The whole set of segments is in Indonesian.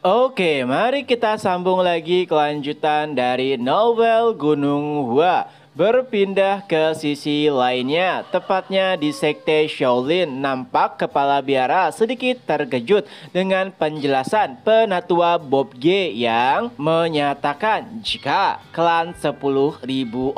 Oke, mari kita sambung lagi kelanjutan dari novel Gunung Hua. Berpindah ke sisi lainnya, tepatnya di Sekte Shaolin, nampak Kepala Biara sedikit terkejut dengan penjelasan Penatua Bob G yang menyatakan jika klan 10.000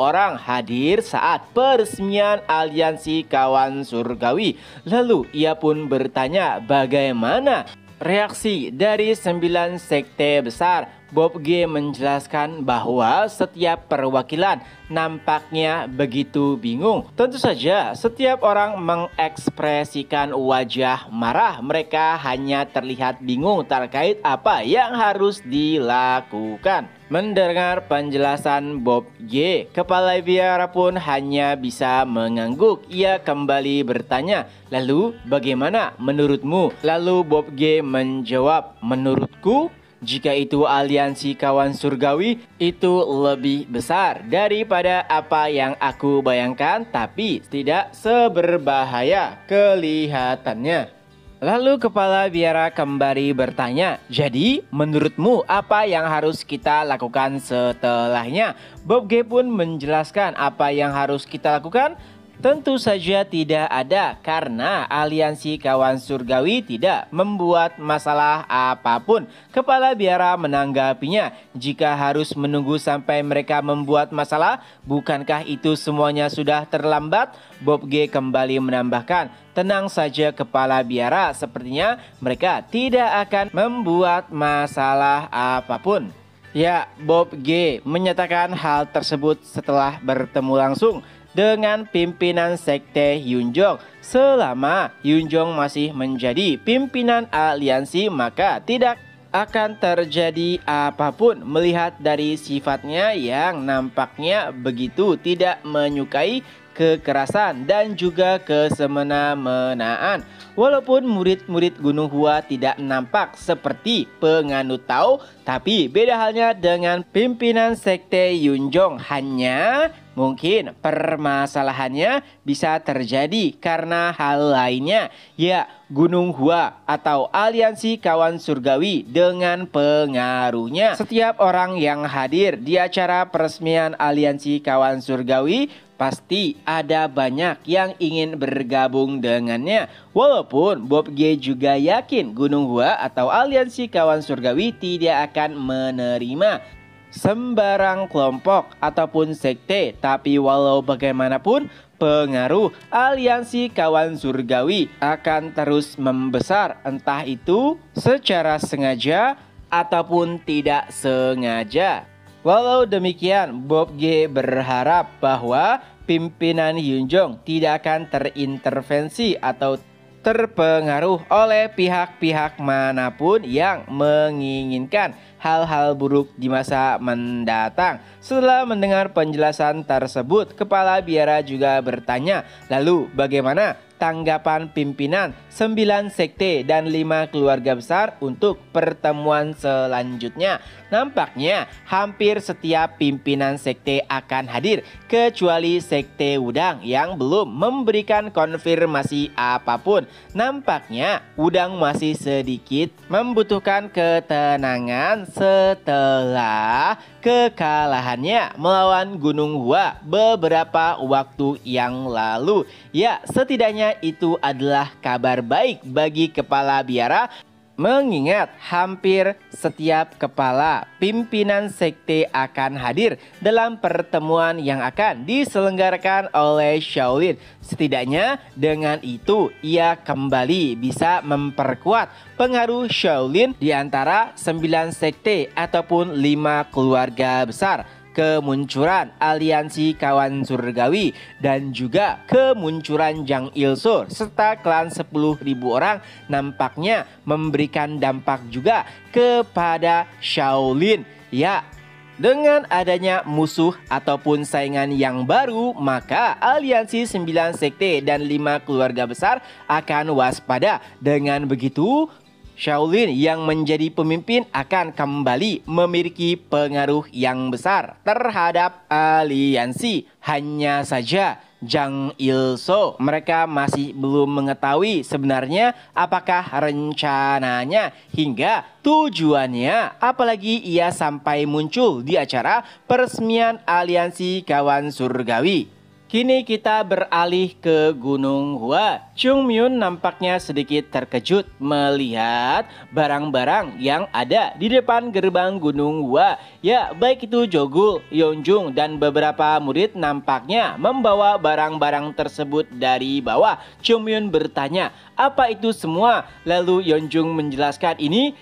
orang hadir saat peresmian aliansi kawan surgawi. Lalu ia pun bertanya bagaimana reaksi dari 9 sekte besar. Bob G menjelaskan bahwa setiap perwakilan nampaknya begitu bingung. Tentu saja setiap orang mengekspresikan wajah marah. Mereka hanya terlihat bingung terkait apa yang harus dilakukan. Mendengar penjelasan Bob G, Kepala Biara pun hanya bisa mengangguk. Ia kembali bertanya, "Lalu bagaimana menurutmu?" Lalu Bob G menjawab, "Menurutku, jika itu aliansi kawan surgawi, itu lebih besar daripada apa yang aku bayangkan, tapi tidak seberbahaya kelihatannya." Lalu Kepala Biara kembali bertanya, "Jadi menurutmu apa yang harus kita lakukan setelahnya?" Bob G pun menjelaskan apa yang harus kita lakukan. Tentu saja tidak ada, karena aliansi kawan surgawi tidak membuat masalah apapun. Kepala Biara menanggapinya, "Jika harus menunggu sampai mereka membuat masalah, bukankah itu semuanya sudah terlambat?" Bob G kembali menambahkan, "Tenang saja Kepala Biara, sepertinya mereka tidak akan membuat masalah apapun." Ya, Bob G menyatakan hal tersebut setelah bertemu langsung dengan pimpinan Sekte Yunjong. Selama Yunjong masih menjadi pimpinan aliansi, maka tidak akan terjadi apapun. Melihat dari sifatnya yang nampaknya begitu tidak menyukai kekerasan dan juga kesemena-menaan. Walaupun murid-murid Gunung Hua tidak nampak seperti penganut Tao, tapi beda halnya dengan pimpinan Sekte Yunjong. Hanya mungkin permasalahannya bisa terjadi karena hal lainnya, ya Gunung Hua atau aliansi kawan surgawi dengan pengaruhnya. Setiap orang yang hadir di acara peresmian aliansi kawan surgawi pasti ada banyak yang ingin bergabung dengannya. Walaupun Bob G juga yakin Gunung Hua atau aliansi kawan surgawi tidak akan menerima sembarang kelompok ataupun sekte, tapi walau bagaimanapun pengaruh aliansi kawan surgawi akan terus membesar, entah itu secara sengaja ataupun tidak sengaja. Walau demikian, Bob G berharap bahwa pimpinan Yunjong tidak akan terintervensi atau terpengaruh oleh pihak-pihak manapun yang menginginkan hal-hal buruk di masa mendatang. Setelah mendengar penjelasan tersebut, Kepala Biara juga bertanya, "Lalu bagaimana tanggapan pimpinan 9 sekte dan 5 keluarga besar untuk pertemuan selanjutnya?" Nampaknya hampir setiap pimpinan sekte akan hadir, kecuali Sekte Wudang yang belum memberikan konfirmasi apapun. Nampaknya Wudang masih sedikit membutuhkan ketenangan setelah kekalahannya melawan Gunung Hua beberapa waktu yang lalu. Ya, setidaknya itu adalah kabar baik bagi Kepala Biara, mengingat hampir setiap kepala pimpinan sekte akan hadir dalam pertemuan yang akan diselenggarakan oleh Shaolin. Setidaknya dengan itu ia kembali bisa memperkuat pengaruh Shaolin di antara 9 sekte ataupun 5 keluarga besar. Kemunculan aliansi kawan surgawi dan juga kemunculan Jang Ilso serta klan 10.000 orang nampaknya memberikan dampak juga kepada Shaolin. Ya, dengan adanya musuh ataupun saingan yang baru, maka aliansi 9 sekte dan 5 keluarga besar akan waspada. Dengan begitu, Shaolin yang menjadi pemimpin akan kembali memiliki pengaruh yang besar terhadap aliansi. Hanya saja Jang Il-so. Mereka masih belum mengetahui sebenarnya apakah rencananya hingga tujuannya, apalagi ia sampai muncul di acara peresmian aliansi kawan surgawi. Kini kita beralih ke Gunung Hua. Chung Myun nampaknya sedikit terkejut melihat barang-barang yang ada di depan gerbang Gunung Hua. Ya, baik itu Jogul, Yeonjung, dan beberapa murid nampaknya membawa barang-barang tersebut dari bawah. Chung Myun bertanya, apa itu semua? Lalu Yeonjung menjelaskan ini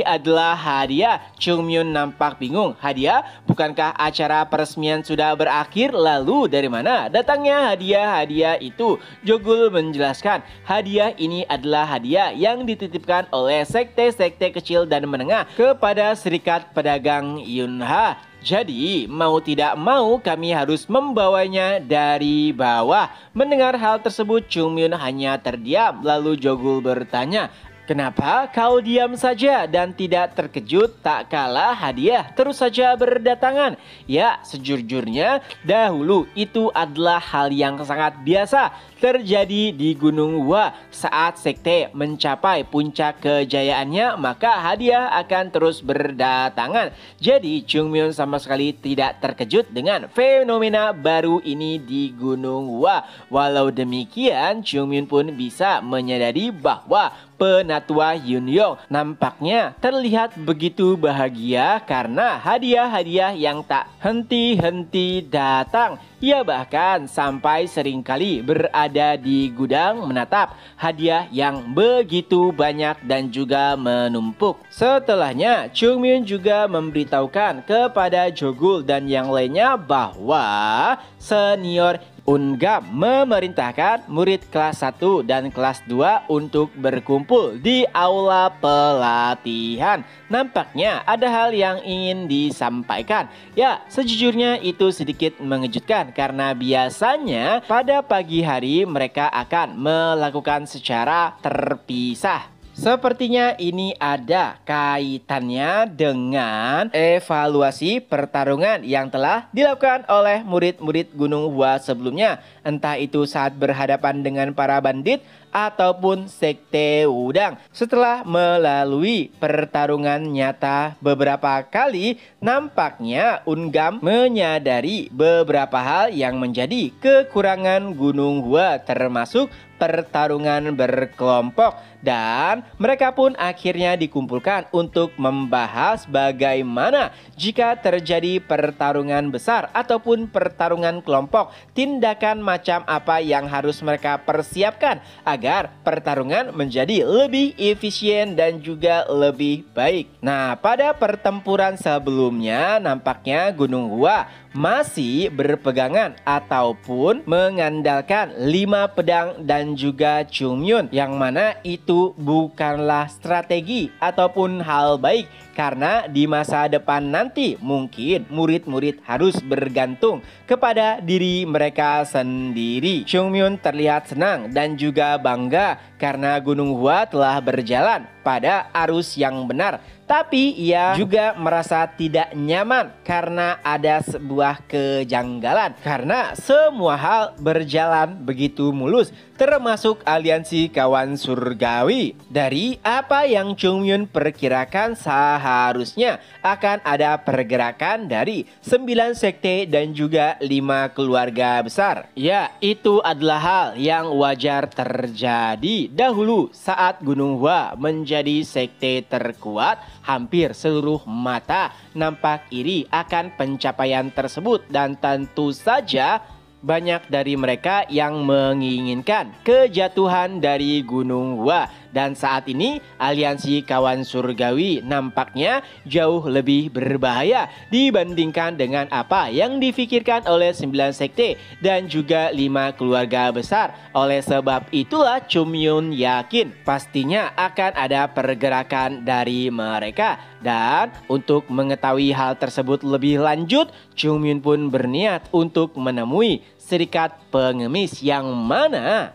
adalah hadiah. Chung Myun nampak bingung. Hadiah? Bukankah acara peresmian sudah berakhir? Lalu dari mana datangnya hadiah-hadiah itu? Jogul menjelaskan, hadiah ini adalah hadiah yang dititipkan oleh sekte-sekte kecil dan menengah kepada Serikat Pedagang Yunha. Jadi mau tidak mau kami harus membawanya dari bawah. Mendengar hal tersebut, Chung Myun hanya terdiam. Lalu Jogul bertanya, kenapa kau diam saja dan tidak terkejut? Tak kalah hadiah terus saja berdatangan. Ya, sejujurnya dahulu itu adalah hal yang sangat biasa terjadi di Gunung Hua. Saat sekte mencapai puncak kejayaannya, maka hadiah akan terus berdatangan. Jadi Chung Myun sama sekali tidak terkejut dengan fenomena baru ini di Gunung Hua. Walau demikian, Chung Myun pun bisa menyadari bahwa penatua Yun Yong nampaknya terlihat begitu bahagia karena hadiah-hadiah yang tak henti-henti datang. Ia bahkan sampai seringkali berada di gudang menatap hadiah yang begitu banyak dan juga menumpuk. Setelahnya, Chung Myun juga memberitahukan kepada Jogul dan yang lainnya bahwa senior Ungam memerintahkan murid kelas 1 dan kelas 2 untuk berkumpul di aula pelatihan. Nampaknya ada hal yang ingin disampaikan. Ya, sejujurnya itu sedikit mengejutkan karena biasanya pada pagi hari mereka akan melakukan secara terpisah. Sepertinya ini ada kaitannya dengan evaluasi pertarungan yang telah dilakukan oleh murid-murid Gunung Hua sebelumnya. Entah itu saat berhadapan dengan para bandit ataupun sekte Wudang. Setelah melalui pertarungan nyata beberapa kali, nampaknya Ungam menyadari beberapa hal yang menjadi kekurangan Gunung Hua, termasuk pertarungan berkelompok, dan mereka pun akhirnya dikumpulkan untuk membahas bagaimana jika terjadi pertarungan besar ataupun pertarungan kelompok, tindakan macam apa yang harus mereka persiapkan agar pertarungan menjadi lebih efisien dan juga lebih baik. Nah, pada pertempuran sebelumnya nampaknya Gunung Hua masih berpegangan ataupun mengandalkan 5 pedang dan juga Chung Myun, yang mana itu bukanlah strategi ataupun hal baik karena di masa depan nanti mungkin murid-murid harus bergantung kepada diri mereka sendiri. Chung Myun terlihat senang dan juga bangga karena Gunung Hua telah berjalan pada arus yang benar. Tapi ia juga merasa tidak nyaman karena ada sebuah kejanggalan. Karena semua hal berjalan begitu mulus, termasuk aliansi kawan surgawi. Dari apa yang Chung Myun perkirakan, seharusnya akan ada pergerakan dari 9 sekte dan juga 5 keluarga besar. Ya, itu adalah hal yang wajar terjadi dahulu saat Gunung Hua menjadi sekte terkuat. Hampir seluruh mata nampak iri akan pencapaian tersebut dan tentu saja banyak dari mereka yang menginginkan kejatuhan dari Gunung Hua. Dan saat ini aliansi kawan surgawi nampaknya jauh lebih berbahaya dibandingkan dengan apa yang difikirkan oleh 9 sekte dan juga 5 keluarga besar. Oleh sebab itulah Chung Myun yakin pastinya akan ada pergerakan dari mereka. Dan untuk mengetahui hal tersebut lebih lanjut, Chung Myun pun berniat untuk menemui Serikat Pengemis yang mana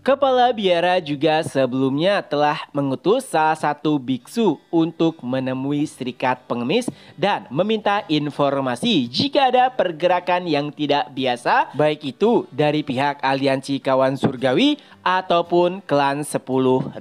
Kepala biara juga sebelumnya telah mengutus salah satu biksu untuk menemui serikat pengemis dan meminta informasi jika ada pergerakan yang tidak biasa, baik itu dari pihak aliansi kawan surgawi ataupun klan 10.000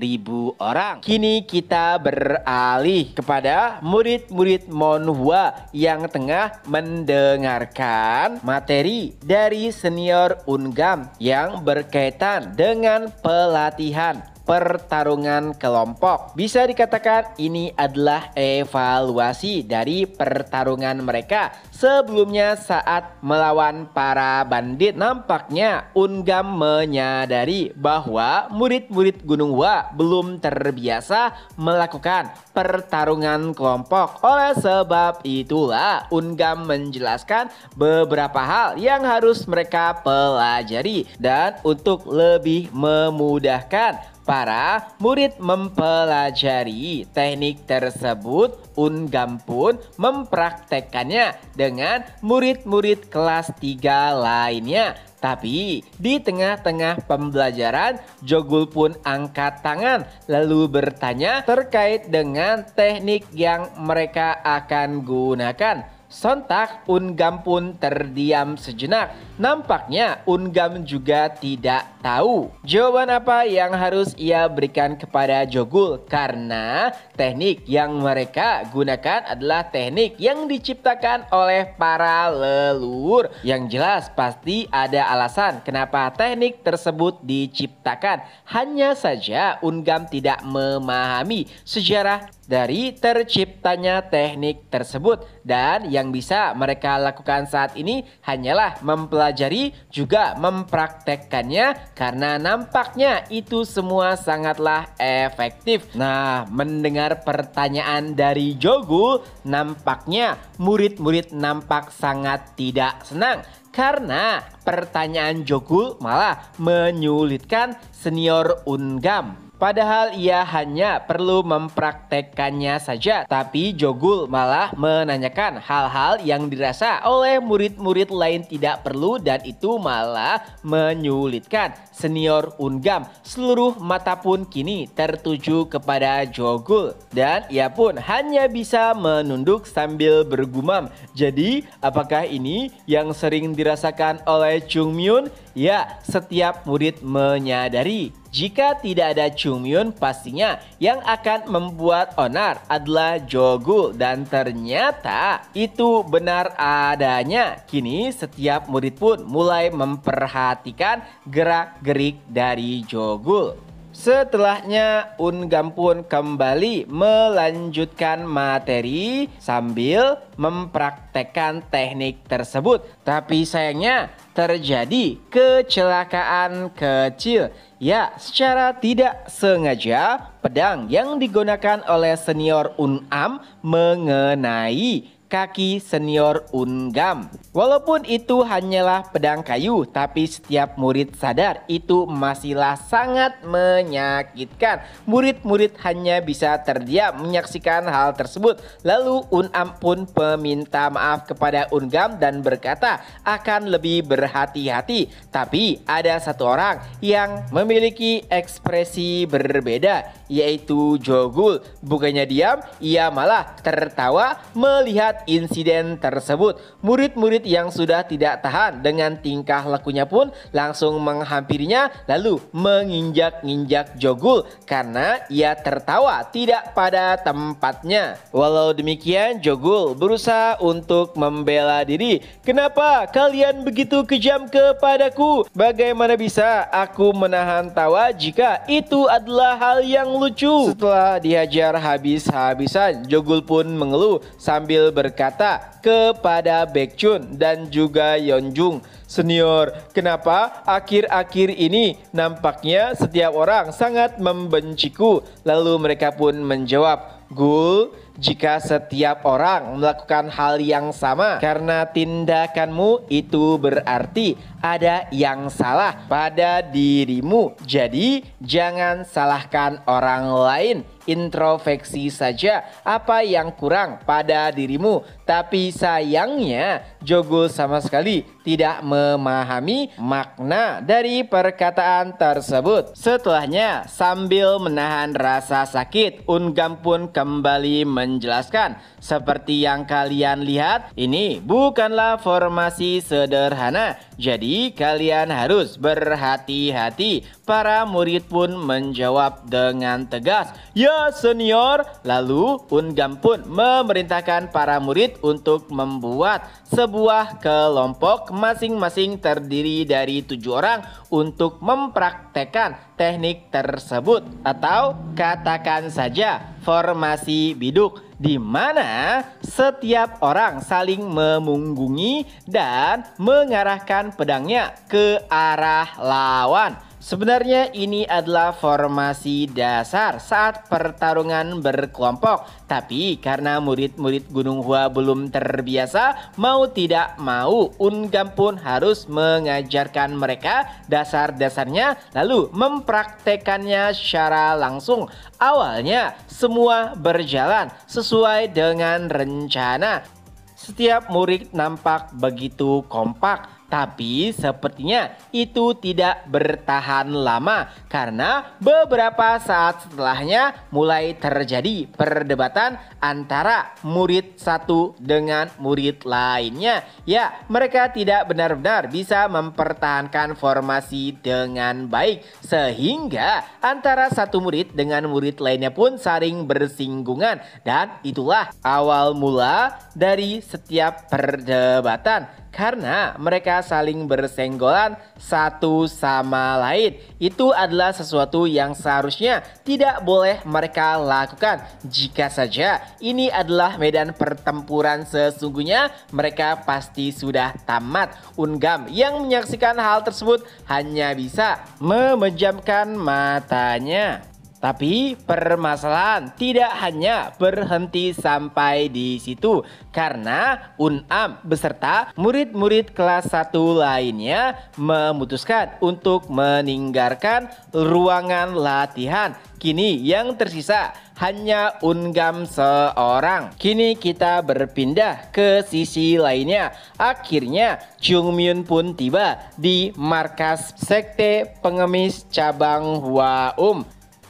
orang. Kini kita beralih kepada murid-murid Monhua yang tengah mendengarkan materi dari senior Ungam yang berkaitan dengan pelatihan pertarungan kelompok. Bisa dikatakan ini adalah evaluasi dari pertarungan mereka sebelumnya saat melawan para bandit. Nampaknya Ungam menyadari bahwa murid-murid Gunung Hua belum terbiasa melakukan pertarungan kelompok. Oleh sebab itulah Ungam menjelaskan beberapa hal yang harus mereka pelajari, dan untuk lebih memudahkan para murid mempelajari teknik tersebut, Ungam pun mempraktekkannya dengan murid-murid kelas 3 lainnya. Tapi di tengah-tengah pembelajaran, Jogul pun angkat tangan lalu bertanya terkait dengan teknik yang mereka akan gunakan. Sontak Ungam pun terdiam sejenak. Nampaknya Ungam juga tidak tahu jawaban apa yang harus ia berikan kepada Jogul, karena teknik yang mereka gunakan adalah teknik yang diciptakan oleh para leluhur. Yang jelas pasti ada alasan kenapa teknik tersebut diciptakan. Hanya saja Ungam tidak memahami sejarah dari terciptanya teknik tersebut, dan yang bisa mereka lakukan saat ini hanyalah mempelajari juga mempraktekkannya, karena nampaknya itu semua sangatlah efektif. Nah, mendengar pertanyaan dari Jogul, nampaknya murid-murid nampak sangat tidak senang karena pertanyaan Jogul malah menyulitkan senior Ungam. Padahal ia hanya perlu mempraktekkannya saja, tapi Jogul malah menanyakan hal-hal yang dirasa oleh murid-murid lain tidak perlu, dan itu malah menyulitkan senior Ungam. Seluruh mata pun kini tertuju kepada Jogul, dan ia pun hanya bisa menunduk sambil bergumam. Jadi, apakah ini yang sering dirasakan oleh Chung Myun? Ya, setiap murid menyadari jika tidak ada Chung Myun, pastinya yang akan membuat onar adalah Jogul, dan ternyata itu benar adanya. Kini setiap murid pun mulai memperhatikan gerak-gerik dari Jogul. Setelahnya Ungam pun kembali melanjutkan materi sambil mempraktekkan teknik tersebut. Tapi sayangnya terjadi kecelakaan kecil. Ya, secara tidak sengaja pedang yang digunakan oleh senior Ungam mengenai kaki senior Ungam. Walaupun itu hanyalah pedang kayu, tapi setiap murid sadar itu masihlah sangat menyakitkan. Murid-murid hanya bisa terdiam menyaksikan hal tersebut. Lalu Ungam pun meminta maaf kepada Ungam dan berkata akan lebih berhati-hati. Tapi ada satu orang yang memiliki ekspresi berbeda, yaitu Jogul. Bukannya diam, ia malah tertawa melihat insiden tersebut. Murid-murid yang sudah tidak tahan dengan tingkah lakunya pun langsung menghampirinya lalu menginjak-injak Jogul karena ia tertawa tidak pada tempatnya. Walau demikian, Jogul berusaha untuk membela diri. Kenapa kalian begitu kejam kepadaku? Bagaimana bisa aku menahan tawa jika itu adalah hal yang lucu? Setelah dihajar habis-habisan, Jogul pun mengeluh sambil berkata kepada Baekchun dan juga Yeonjung, "Senior, kenapa akhir-akhir ini nampaknya setiap orang sangat membenciku?" Lalu mereka pun menjawab, "Gul, jika setiap orang melakukan hal yang sama, karena tindakanmu itu berarti ada yang salah pada dirimu. Jadi jangan salahkan orang lain. Introspeksi saja apa yang kurang pada dirimu. Tapi sayangnya Jogul sama sekali tidak memahami makna dari perkataan tersebut. Setelahnya, sambil menahan rasa sakit, Ungam pun kembali menjelaskan, seperti yang kalian lihat, ini bukanlah formasi sederhana. Jadi kalian harus berhati-hati. Para murid pun menjawab dengan tegas, "Ya senior." Lalu Ungam pun memerintahkan para murid untuk membuat sebuah kelompok masing-masing terdiri dari 7 orang untuk mempraktekkan teknik tersebut, atau katakan saja formasi biduk, di mana setiap orang saling memunggungi dan mengarahkan pedangnya ke arah lawan. Sebenarnya ini adalah formasi dasar saat pertarungan berkelompok, tapi karena murid-murid Gunung Hua belum terbiasa, mau tidak mau Ungam pun harus mengajarkan mereka dasar-dasarnya lalu mempraktekannya secara langsung. Awalnya semua berjalan sesuai dengan rencana. Setiap murid nampak begitu kompak, tapi sepertinya itu tidak bertahan lama karena beberapa saat setelahnya mulai terjadi perdebatan antara murid satu dengan murid lainnya. Ya, mereka tidak benar-benar bisa mempertahankan formasi dengan baik, sehingga antara satu murid dengan murid lainnya pun saling bersinggungan, dan itulah awal mula dari setiap perdebatan. Karena mereka saling bersenggolan satu sama lain. Itu adalah sesuatu yang seharusnya tidak boleh mereka lakukan. Jika saja ini adalah medan pertempuran sesungguhnya, mereka pasti sudah tamat. Ungam yang menyaksikan hal tersebut hanya bisa memejamkan matanya. Tapi permasalahan tidak hanya berhenti sampai di situ, karena Unam beserta murid-murid kelas 1 lainnya memutuskan untuk meninggalkan ruangan latihan. Kini yang tersisa hanya Ungam seorang. Kini kita berpindah ke sisi lainnya. Akhirnya Chungmyun pun tiba di markas sekte pengemis cabang Hwaum.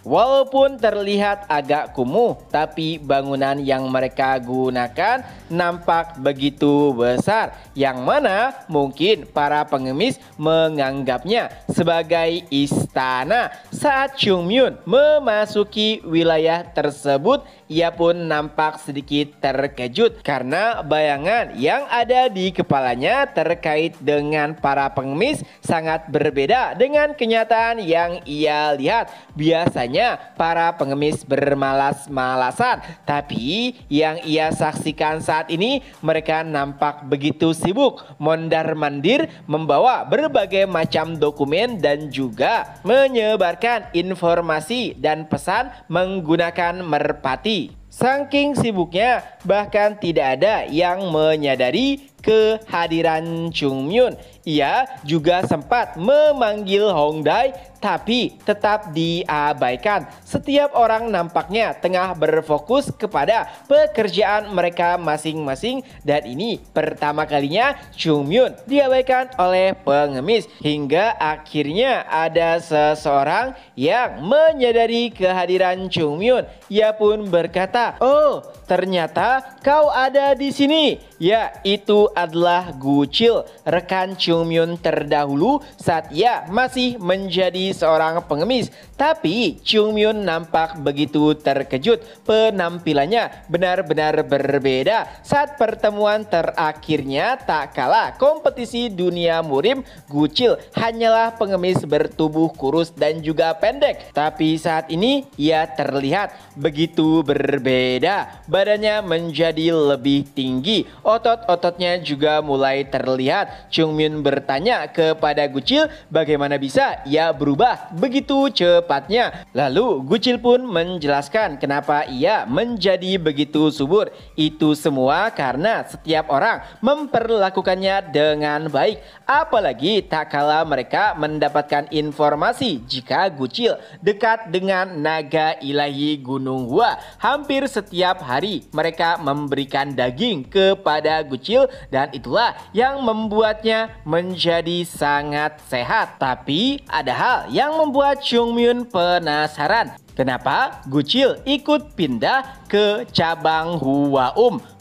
Walaupun terlihat agak kumuh, tapi bangunan yang mereka gunakan nampak begitu besar, yang mana mungkin para pengemis menganggapnya sebagai istana. Saat Chungmyun memasuki wilayah tersebut, ia pun nampak sedikit terkejut karena bayangan yang ada di kepalanya terkait dengan para pengemis sangat berbeda dengan kenyataan yang ia lihat. Biasanya para pengemis bermalas-malasan, tapi yang ia saksikan saat ini mereka nampak begitu sibuk mondar-mandir membawa berbagai macam dokumen dan juga menyebarkan informasi dan pesan menggunakan merpati. Saking sibuknya, bahkan tidak ada yang menyadari kehadiran Chungmyun. Ia juga sempat memanggil Hongdae, tapi tetap diabaikan. Setiap orang nampaknya tengah berfokus kepada pekerjaan mereka masing-masing, dan ini pertama kalinya Chungmyun diabaikan oleh pengemis. Hingga akhirnya ada seseorang yang menyadari kehadiran Chungmyun. Ia pun berkata, "Oh, ternyata kau ada di sini." Ya, itu adalah Gucil, rekan Chungmyun terdahulu saat ia masih menjadi seorang pengemis. Tapi Chungmyun nampak begitu terkejut. Penampilannya benar-benar berbeda. Saat pertemuan terakhirnya tak kalah kompetisi dunia murim, Gucil hanyalah pengemis bertubuh kurus dan juga pendek. Tapi saat ini ia terlihat begitu berbeda. Badannya menjadi lebih tinggi, otot-ototnya juga mulai terlihat. Chung Myun bertanya kepada Gucil bagaimana bisa ia berubah begitu cepatnya. Lalu Gucil pun menjelaskan kenapa ia menjadi begitu subur. Itu semua karena setiap orang memperlakukannya dengan baik. Apalagi tak kala mereka mendapatkan informasi jika Gucil dekat dengan naga ilahi Gunung Hua. Hampir setiap hari mereka memberikan daging kepada Gucil dan itulah yang membuatnya menjadi sangat sehat. Tapi ada hal yang membuat Chung Myun penasaran. Kenapa Gucil ikut pindah ke cabang Hua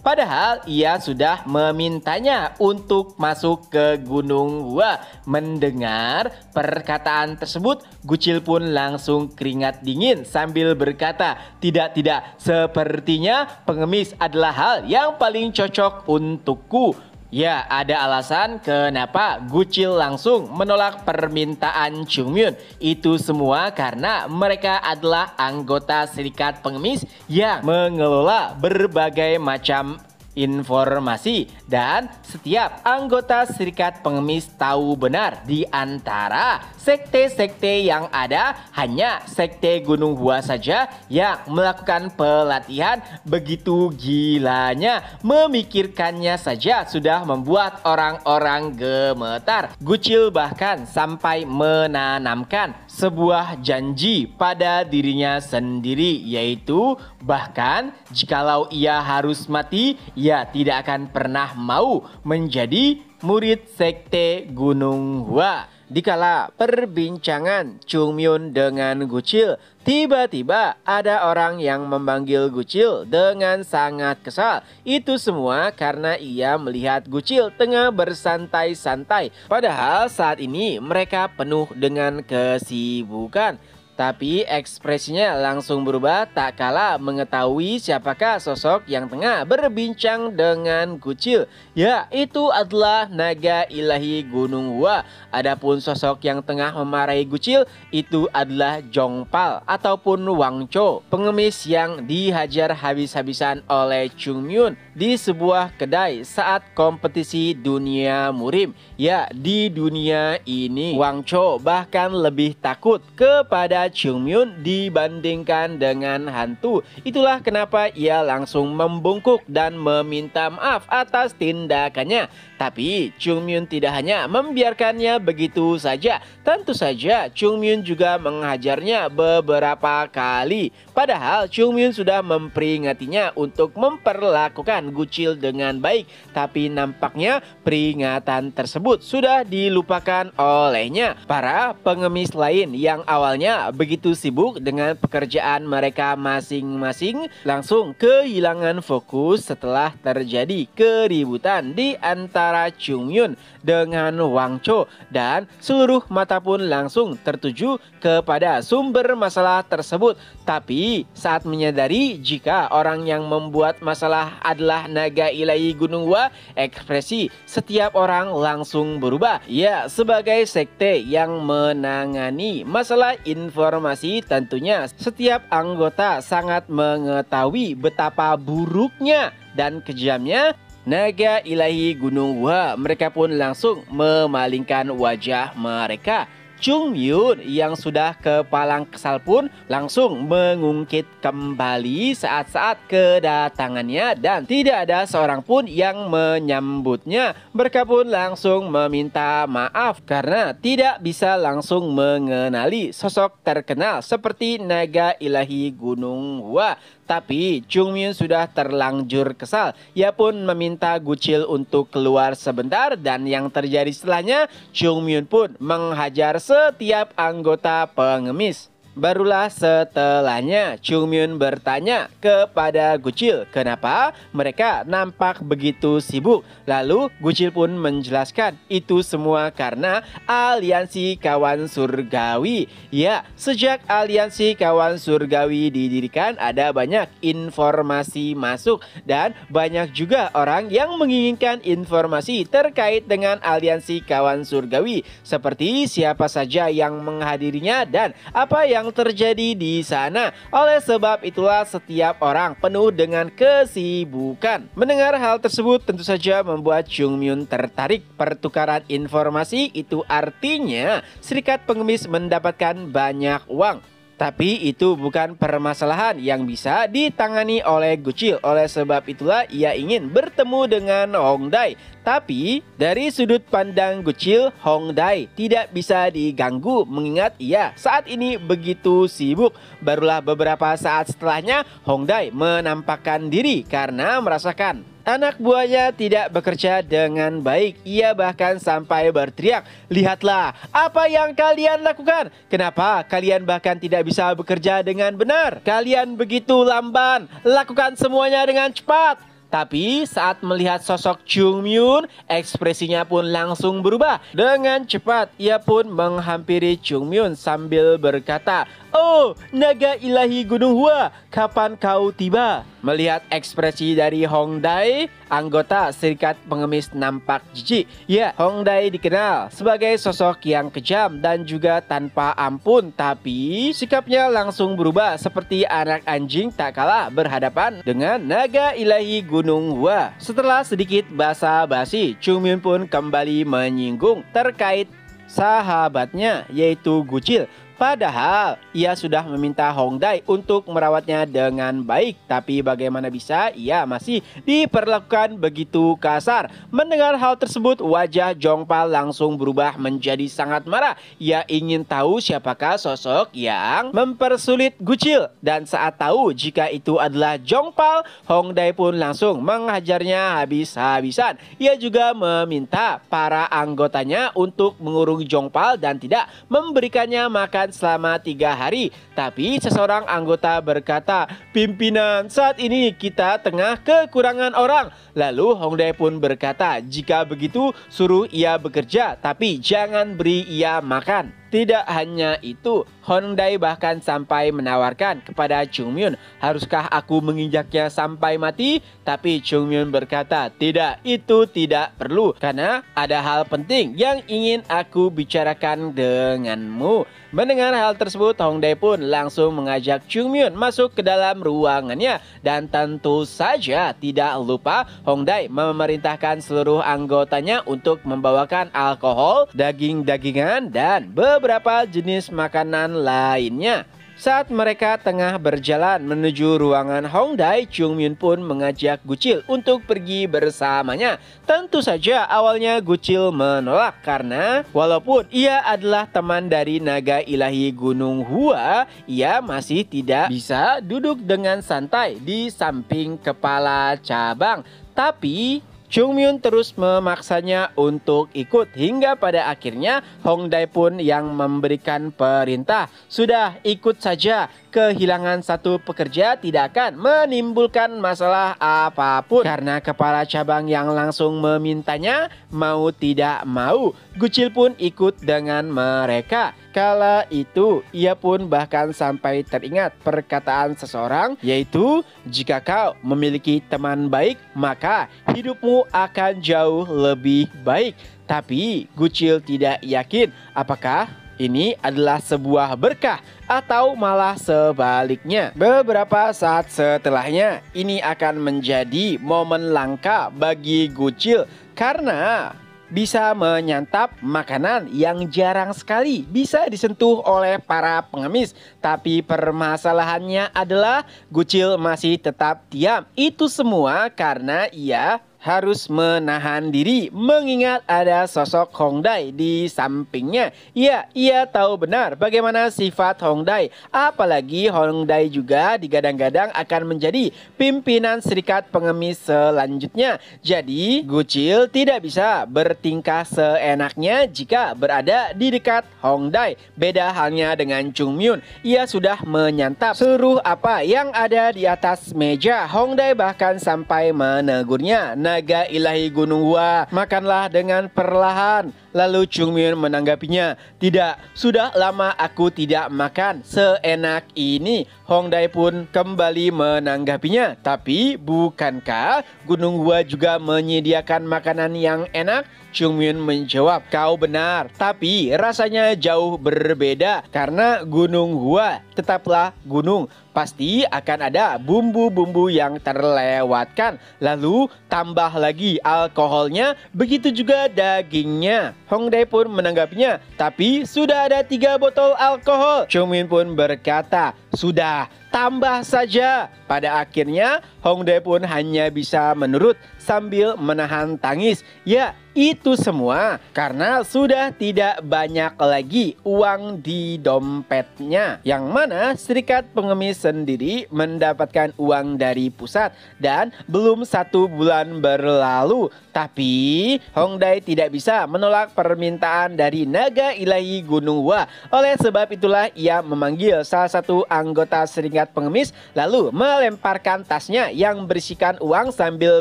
padahal ia sudah memintanya untuk masuk ke Gunung Hua. Mendengar perkataan tersebut, Gucil pun langsung keringat dingin sambil berkata, tidak, sepertinya pengemis adalah hal yang paling cocok untukku. Ya, ada alasan kenapa Gucil langsung menolak permintaan Chung Myun. Itu semua karena mereka adalah anggota serikat pengemis yang mengelola berbagai macam informasi dan setiap anggota serikat pengemis tahu benar di antara sekte-sekte yang ada hanya sekte Gunung Hua saja yang melakukan pelatihan. Begitu gilanya, memikirkannya saja sudah membuat orang-orang gemetar. Gucil bahkan sampai menanamkan sebuah janji pada dirinya sendiri, yaitu bahkan jikalau ia harus mati, ia tidak akan pernah mau menjadi murid sekte Gunung Hua. Dikala perbincangan Chung Myun dengan Gucil, tiba-tiba ada orang yang memanggil Gucil dengan sangat kesal. Itu semua karena ia melihat Gucil tengah bersantai-santai. Padahal saat ini mereka penuh dengan kesibukan. Tapi ekspresinya langsung berubah tak kala mengetahui siapakah sosok yang tengah berbincang dengan Gucil. Ya, itu adalah naga ilahi Gunung Hua. Adapun sosok yang tengah memarahi Gucil itu adalah Jongpal ataupun Wang Cho, pengemis yang dihajar habis-habisan oleh Chung Myun di sebuah kedai saat kompetisi dunia murim. Ya, di dunia ini Wang Cho bahkan lebih takut kepada Chung Myun dibandingkan dengan hantu. Itulah kenapa ia langsung membungkuk dan meminta maaf atas tindakannya. Tapi Chung Myun tidak hanya membiarkannya begitu saja. Tentu saja Chung Myun juga menghajarnya beberapa kali. Padahal Chung Myun sudah memperingatinya untuk memperlakukan Gucil dengan baik. Tapi nampaknya peringatan tersebut sudah dilupakan olehnya. Para pengemis lain yang awalnya begitu sibuk dengan pekerjaan mereka masing-masing langsung kehilangan fokus setelah terjadi keributan di antara Chung Myun dengan Wang Cho, dan seluruh mata pun langsung tertuju kepada sumber masalah tersebut. Tapi saat menyadari jika orang yang membuat masalah adalah naga ilahi Gunung Hua, ekspresi setiap orang langsung berubah. Ya, sebagai sekte yang menangani masalah informasi, tentunya setiap anggota sangat mengetahui betapa buruknya dan kejamnya naga ilahi Gunung Hua. Mereka pun langsung memalingkan wajah mereka. Chung Myun yang sudah kepalang kesal pun langsung mengungkit kembali saat-saat kedatangannya dan tidak ada seorang pun yang menyambutnya. Mereka pun langsung meminta maaf karena tidak bisa langsung mengenali sosok terkenal seperti naga ilahi Gunung Hua. Tapi Chung Myun sudah terlanjur kesal. Ia pun meminta Gucil untuk keluar sebentar dan yang terjadi setelahnya, Chung Myun pun menghajar setiap anggota pengemis. Barulah setelahnya Chung Myun bertanya kepada Gucil kenapa mereka nampak begitu sibuk. Lalu Gucil pun menjelaskan itu semua karena aliansi kawan surgawi. Ya, sejak aliansi kawan surgawi didirikan ada banyak informasi masuk dan banyak juga orang yang menginginkan informasi terkait dengan aliansi kawan surgawi, seperti siapa saja yang menghadirinya dan apa yang yang terjadi di sana. Oleh sebab itulah setiap orang penuh dengan kesibukan. Mendengar hal tersebut tentu saja membuat Chung Myun tertarik. Pertukaran informasi itu artinya serikat pengemis mendapatkan banyak uang. Tapi itu bukan permasalahan yang bisa ditangani oleh Gucil. Oleh sebab itulah ia ingin bertemu dengan Hongdae. Tapi dari sudut pandang Gucil, Hongdae tidak bisa diganggu mengingat ia saat ini begitu sibuk. Barulah beberapa saat setelahnya Hongdae menampakkan diri karena merasakan anak buahnya tidak bekerja dengan baik. Ia bahkan sampai berteriak, "Lihatlah apa yang kalian lakukan. Kenapa kalian bahkan tidak bisa bekerja dengan benar? Kalian begitu lamban. Lakukan semuanya dengan cepat." Tapi saat melihat sosok Chung Myun, ekspresinya pun langsung berubah. Dengan cepat, ia pun menghampiri Chung Myun sambil berkata, "Oh, naga ilahi Gunung Hua, kapan kau tiba?" Melihat ekspresi dari Hongdae, anggota serikat pengemis nampak jijik. Ya, Hongdae dikenal sebagai sosok yang kejam dan juga tanpa ampun. Tapi sikapnya langsung berubah seperti anak anjing tak kalah berhadapan dengan naga ilahi Gunung Hua. Setelah sedikit basa-basi, Chung Myun pun kembali menyinggung terkait sahabatnya yaitu Gucil. Padahal ia sudah meminta Hongdae untuk merawatnya dengan baik. Tapi bagaimana bisa ia masih diperlakukan begitu kasar. Mendengar hal tersebut, wajah Jongpal langsung berubah menjadi sangat marah. Ia ingin tahu siapakah sosok yang mempersulit Gucil. Dan saat tahu jika itu adalah Jongpal, Hongdae pun langsung menghajarnya habis-habisan. Ia juga meminta para anggotanya untuk mengurung Jongpal dan tidak memberikannya makan selama 3 hari. Tapi seseorang anggota berkata, "Pimpinan, saat ini kita tengah kekurangan orang." Lalu Hongdae pun berkata, "Jika begitu suruh ia bekerja, tapi jangan beri ia makan." Tidak hanya itu, Hongdae bahkan sampai menawarkan kepada Chung Myun, "Haruskah aku menginjaknya sampai mati?" Tapi Chung Myun berkata, "Tidak, itu tidak perlu, karena ada hal penting yang ingin aku bicarakan denganmu." Mendengar hal tersebut, Hongdae pun langsung mengajak Chung Myun masuk ke dalam ruangannya. Dan tentu saja tidak lupa Hongdae memerintahkan seluruh anggotanya untuk membawakan alkohol, daging-dagingan, dan beberapa jenis makanan lainnya. Saat mereka tengah berjalan menuju ruangan Hongdae, Chung Myun pun mengajak Gucil untuk pergi bersamanya. Tentu saja awalnya Gucil menolak karena walaupun ia adalah teman dari naga ilahi Gunung Hua, ia masih tidak bisa duduk dengan santai di samping kepala cabang. Tapi Chung Myun terus memaksanya untuk ikut hingga pada akhirnya Hongdae pun yang memberikan perintah. "Sudah, ikut saja. Kehilangan satu pekerja tidak akan menimbulkan masalah apapun." Karena kepala cabang yang langsung memintanya, mau tidak mau, Gucil pun ikut dengan mereka. Kala itu, ia pun bahkan sampai teringat perkataan seseorang, yaitu, "Jika kau memiliki teman baik, maka hidupmu akan jauh lebih baik." Tapi Gucil tidak yakin apakah ini adalah sebuah berkah atau malah sebaliknya. Beberapa saat setelahnya, ini akan menjadi momen langka bagi Gucil karena bisa menyantap makanan yang jarang sekali bisa disentuh oleh para pengemis. Tapi permasalahannya adalah Gucil masih tetap diam. Itu semua karena ia harus menahan diri mengingat ada sosok Hongdae di sampingnya. Ya, ia tahu benar bagaimana sifat Hongdae. Apalagi Hongdae juga digadang-gadang akan menjadi pimpinan serikat pengemis selanjutnya. Jadi, Gucil tidak bisa bertingkah seenaknya jika berada di dekat Hongdae. Beda halnya dengan Chung Myun. Ia sudah menyantap seluruh apa yang ada di atas meja. Hongdae bahkan sampai menegurnya. naga ilahi Gunung Hua. Makanlah dengan perlahan. Lalu Chungmyun menanggapinya, tidak, sudah lama aku tidak makan seenak ini. Hongdae pun kembali menanggapinya, tapi bukankah Gunung Hua juga menyediakan makanan yang enak? Chungmyun menjawab, kau benar, tapi rasanya jauh berbeda karena Gunung Hua tetaplah gunung. Pasti akan ada bumbu-bumbu yang terlewatkan. Lalu tambah lagi alkoholnya, begitu juga dagingnya. Hongdae pun menanggapinya, tapi sudah ada 3 botol alkohol. Chungmyun pun berkata, sudah, tambah saja. Pada akhirnya Hongdae pun hanya bisa menurut sambil menahan tangis. Ya, itu semua karena sudah tidak banyak lagi uang di dompetnya. Yang mana Serikat Pengemis sendiri mendapatkan uang dari pusat dan belum 1 bulan berlalu. Tapi Hongdae tidak bisa menolak permintaan dari naga ilahi Gunung Hua. Oleh sebab itulah ia memanggil salah satu anggota Serikat Pengemis lalu melemparkan tasnya yang berisikan uang sambil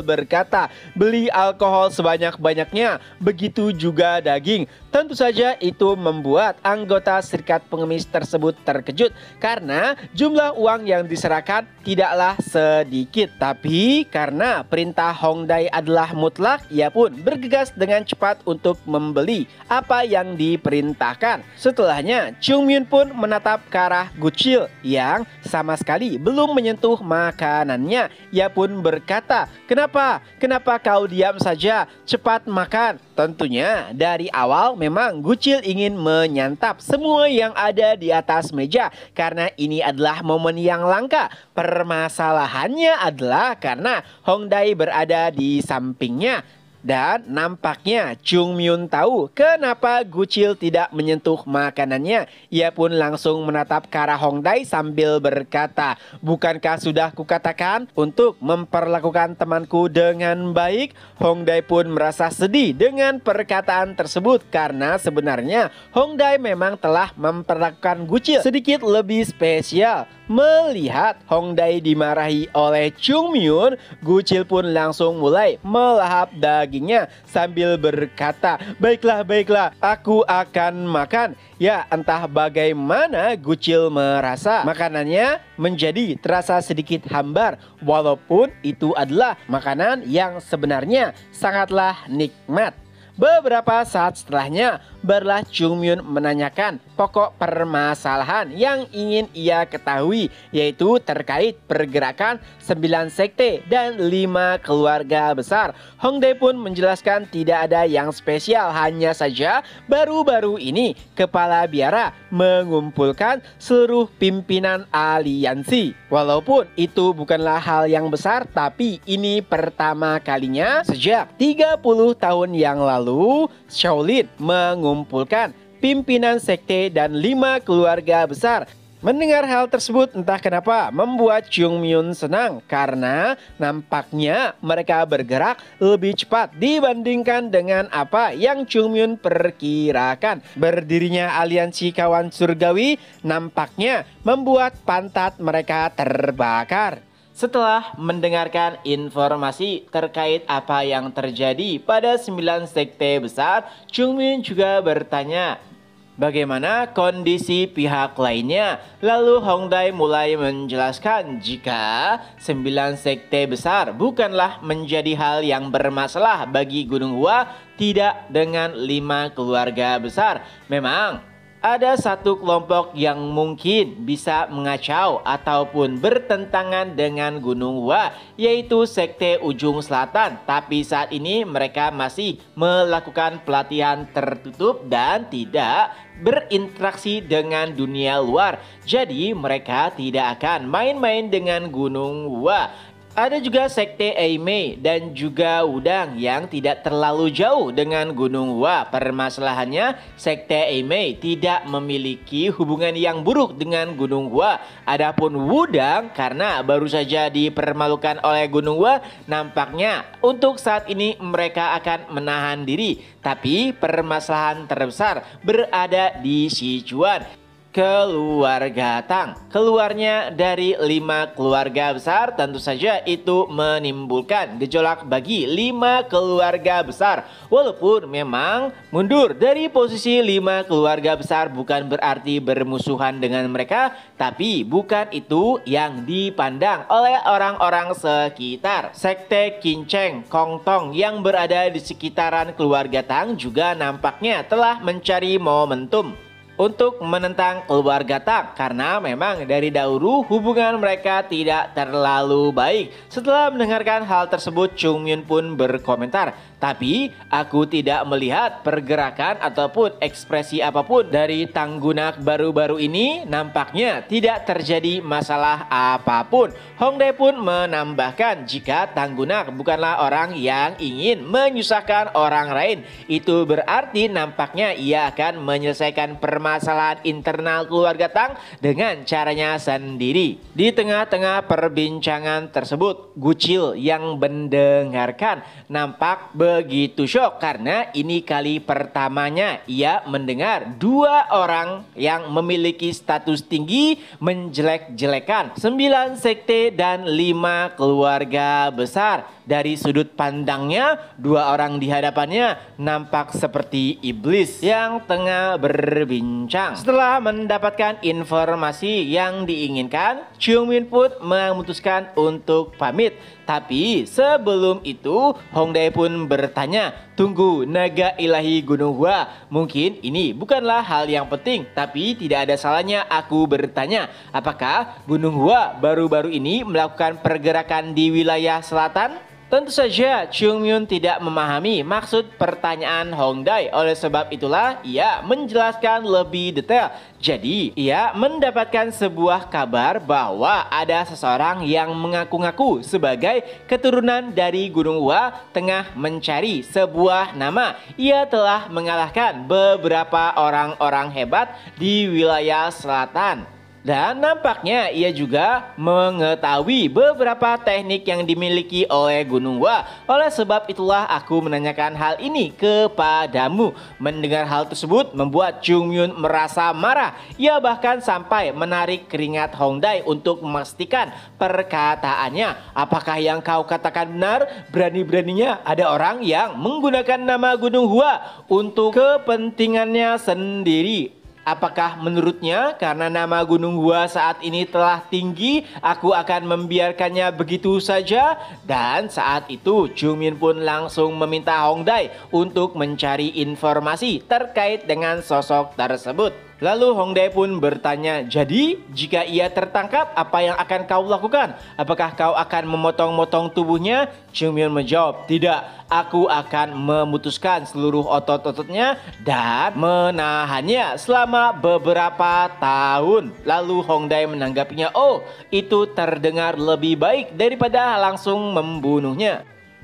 berkata, beli alkohol sebanyak-banyaknya, begitu juga daging. Tentu saja itu membuat anggota Serikat Pengemis tersebut terkejut karena jumlah uang yang diserahkan tidaklah sedikit. Tapi karena perintah Hongdae adalah mutlak, ia pun bergegas dengan cepat untuk membeli apa yang diperintahkan. Setelahnya Chungmyun pun menatap ke arah Gucil yang sama sekali belum menyentuh makanannya. Ia pun berkata, Kenapa kau diam saja? Cepat makan. Tentunya dari awal memang Gucil ingin menyantap semua yang ada di atas meja karena ini adalah momen yang langka. Permasalahannya adalah karena Hongdae berada di sampingnya. Dan nampaknya Chungmyun tahu kenapa Gucil tidak menyentuh makanannya. Ia pun langsung menatap ke arah Hongdae sambil berkata, bukankah sudah kukatakan untuk memperlakukan temanku dengan baik? Hongdae pun merasa sedih dengan perkataan tersebut karena sebenarnya Hongdae memang telah memperlakukan Gucil sedikit lebih spesial. Melihat Hongdae dimarahi oleh Chungmyun, Gucil pun langsung mulai melahap dagingnya sambil berkata, baiklah, aku akan makan. Ya, entah bagaimana Gucil merasa makanannya menjadi terasa sedikit hambar, walaupun itu adalah makanan yang sebenarnya sangatlah nikmat. Beberapa saat setelahnya, barulah Chungmyun menanyakan pokok permasalahan yang ingin ia ketahui, yaitu terkait pergerakan 9 sekte dan 5 keluarga besar. Hongdae pun menjelaskan tidak ada yang spesial, hanya saja baru-baru ini Kepala Biara mengumpulkan seluruh pimpinan aliansi. Walaupun itu bukanlah hal yang besar, tapi ini pertama kalinya sejak 30 tahun yang lalu Shaolin mengumpulkan pimpinan sekte dan 5 keluarga besar. Mendengar hal tersebut entah kenapa membuat Chungmyun senang karena nampaknya mereka bergerak lebih cepat dibandingkan dengan apa yang Chungmyun perkirakan. Berdirinya aliansi kawan surgawi nampaknya membuat pantat mereka terbakar. Setelah mendengarkan informasi terkait apa yang terjadi pada 9 sekte besar, Chungmyun juga bertanya, bagaimana kondisi pihak lainnya? Lalu Hongdae mulai menjelaskan jika 9 sekte besar bukanlah menjadi hal yang bermasalah bagi Gunung Hua, tidak dengan 5 keluarga besar. Memang ada satu kelompok yang mungkin bisa mengacau ataupun bertentangan dengan Gunung Hua, yaitu Sekte Ujung Selatan. Tapi saat ini mereka masih melakukan pelatihan tertutup dan tidak berinteraksi dengan dunia luar. Jadi mereka tidak akan main-main dengan Gunung Hua. Ada juga Sekte Eimei dan juga Wudang yang tidak terlalu jauh dengan Gunung Hua. Permasalahannya, Sekte Eimei tidak memiliki hubungan yang buruk dengan Gunung Hua. Adapun Wudang karena baru saja dipermalukan oleh Gunung Hua, nampaknya untuk saat ini mereka akan menahan diri. Tapi permasalahan terbesar berada di Sichuan. Keluarga Tang. Keluarnya dari 5 keluarga besar tentu saja itu menimbulkan gejolak bagi 5 keluarga besar. Walaupun memang mundur dari posisi 5 keluarga besar bukan berarti bermusuhan dengan mereka, tapi bukan itu yang dipandang oleh orang-orang sekitar. Sekte Kinceng Kongtong yang berada di sekitaran keluarga Tang juga nampaknya telah mencari momentum untuk menentang keluarga Tang karena memang dari dahulu hubungan mereka tidak terlalu baik. Setelah mendengarkan hal tersebut, Chung Myun pun berkomentar, "Tapi aku tidak melihat pergerakan ataupun ekspresi apapun dari Tanggunak baru-baru ini. Nampaknya tidak terjadi masalah apapun." Hong Dae pun menambahkan, jika Tanggunak bukanlah orang yang ingin menyusahkan orang lain, itu berarti nampaknya ia akan menyelesaikan permasalahan internal keluarga Tang dengan caranya sendiri. Di tengah-tengah perbincangan tersebut, Gucil yang mendengarkan nampak begitu syok karena ini kali pertamanya ia mendengar 2 orang yang memiliki status tinggi menjelek-jelekan 9 sekte dan 5 keluarga besar. Dari sudut pandangnya, 2 orang di hadapannya nampak seperti iblis yang tengah berbincang. Setelah mendapatkan informasi yang diinginkan, Chung Myun pun memutuskan untuk pamit. Tapi sebelum itu, Hong Dae pun bertanya, "Tunggu, naga ilahi Gunung Hua, mungkin ini bukanlah hal yang penting, tapi tidak ada salahnya aku bertanya, apakah Gunung Hua baru-baru ini melakukan pergerakan di wilayah selatan?" Tentu saja Chung Myun tidak memahami maksud pertanyaan Hong Dae. Oleh sebab itulah ia menjelaskan lebih detail. Jadi ia mendapatkan sebuah kabar bahwa ada seseorang yang mengaku-ngaku sebagai keturunan dari Gunung Hua tengah mencari sebuah nama. Ia telah mengalahkan beberapa orang-orang hebat di wilayah selatan. Dan nampaknya ia juga mengetahui beberapa teknik yang dimiliki oleh Gunung Hua. Oleh sebab itulah aku menanyakan hal ini kepadamu. Mendengar hal tersebut membuat Chung Myun merasa marah. Ia bahkan sampai menarik keringat Hong Dae untuk memastikan perkataannya. "Apakah yang kau katakan benar? Berani-beraninya ada orang yang menggunakan nama Gunung Hua untuk kepentingannya sendiri. Apakah menurutnya karena nama Gunung Hua saat ini telah tinggi, aku akan membiarkannya begitu saja?" Dan saat itu Chung Myun pun langsung meminta Hong Dae untuk mencari informasi terkait dengan sosok tersebut. Lalu Hong Dae pun bertanya, "Jadi jika ia tertangkap, apa yang akan kau lakukan? Apakah kau akan memotong-motong tubuhnya?" Chung Myun menjawab, "Tidak, aku akan memutuskan seluruh otot-ototnya dan menahannya selama beberapa tahun." Lalu Hong Dae menanggapinya, "Oh, itu terdengar lebih baik daripada langsung membunuhnya."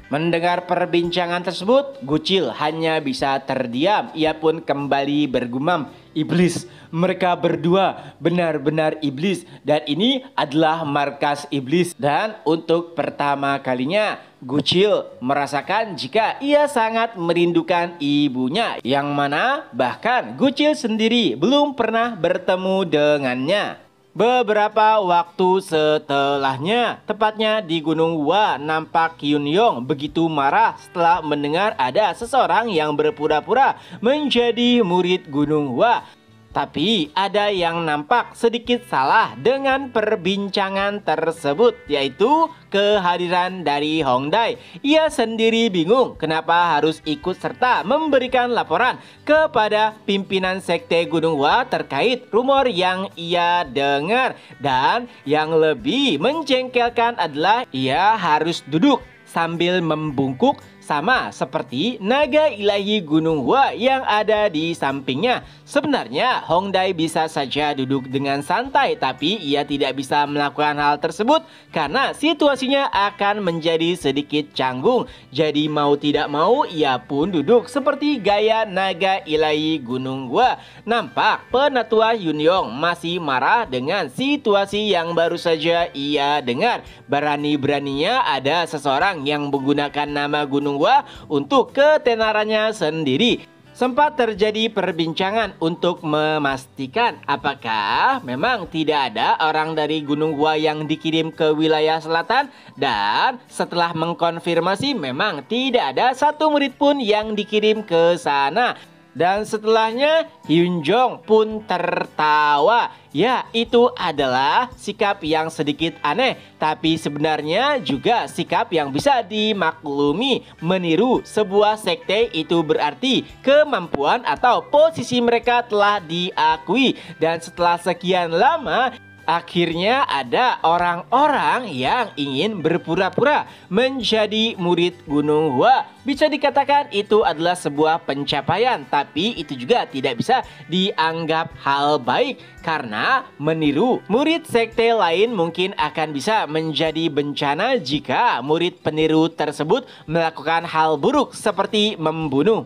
Mendengar perbincangan tersebut, Gucil hanya bisa terdiam. Ia pun kembali bergumam, "Iblis, mereka berdua benar-benar iblis dan ini adalah markas iblis." Dan untuk pertama kalinya, Gucil merasakan jika ia sangat merindukan ibunya, yang mana bahkan Gucil sendiri belum pernah bertemu dengannya. Beberapa waktu setelahnya, tepatnya di Gunung Hua, nampak Kyun Yong begitu marah setelah mendengar ada seseorang yang berpura-pura menjadi murid Gunung Hua. Tapi ada yang nampak sedikit salah dengan perbincangan tersebut, yaitu kehadiran dari Hong Dae. Ia sendiri bingung kenapa harus ikut serta memberikan laporan kepada pimpinan sekte Gunung Hua terkait rumor yang ia dengar. Dan yang lebih menjengkelkan adalah ia harus duduk sambil membungkuk sama seperti naga ilahi Gunung Hua yang ada di sampingnya. Sebenarnya Hong Dae bisa saja duduk dengan santai, tapi ia tidak bisa melakukan hal tersebut karena situasinya akan menjadi sedikit canggung. Jadi mau tidak mau ia pun duduk seperti gaya naga ilahi Gunung Hua. Nampak penatua Yun Yong masih marah dengan situasi yang baru saja ia dengar. Berani-beraninya ada seseorang yang menggunakan nama Gunung Hua untuk ketenarannya sendiri. Sempat terjadi perbincangan untuk memastikan apakah memang tidak ada orang dari Gunung Hua yang dikirim ke wilayah selatan, dan setelah mengkonfirmasi memang tidak ada satu murid pun yang dikirim ke sana. Dan setelahnya Hyun Jong pun tertawa. Ya, itu adalah sikap yang sedikit aneh, tapi sebenarnya juga sikap yang bisa dimaklumi. Meniru sebuah sekte itu berarti kemampuan atau posisi mereka telah diakui. Dan setelah sekian lama, akhirnya ada orang-orang yang ingin berpura-pura menjadi murid Gunung Hua. Bisa dikatakan itu adalah sebuah pencapaian, tapi itu juga tidak bisa dianggap hal baik. Karena meniru murid sekte lain mungkin akan bisa menjadi bencana jika murid peniru tersebut melakukan hal buruk seperti membunuh.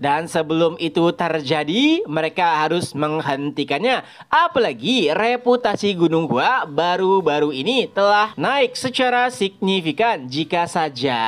Dan sebelum itu terjadi, mereka harus menghentikannya. Apalagi reputasi Gunung Hua baru-baru ini telah naik secara signifikan. Jika saja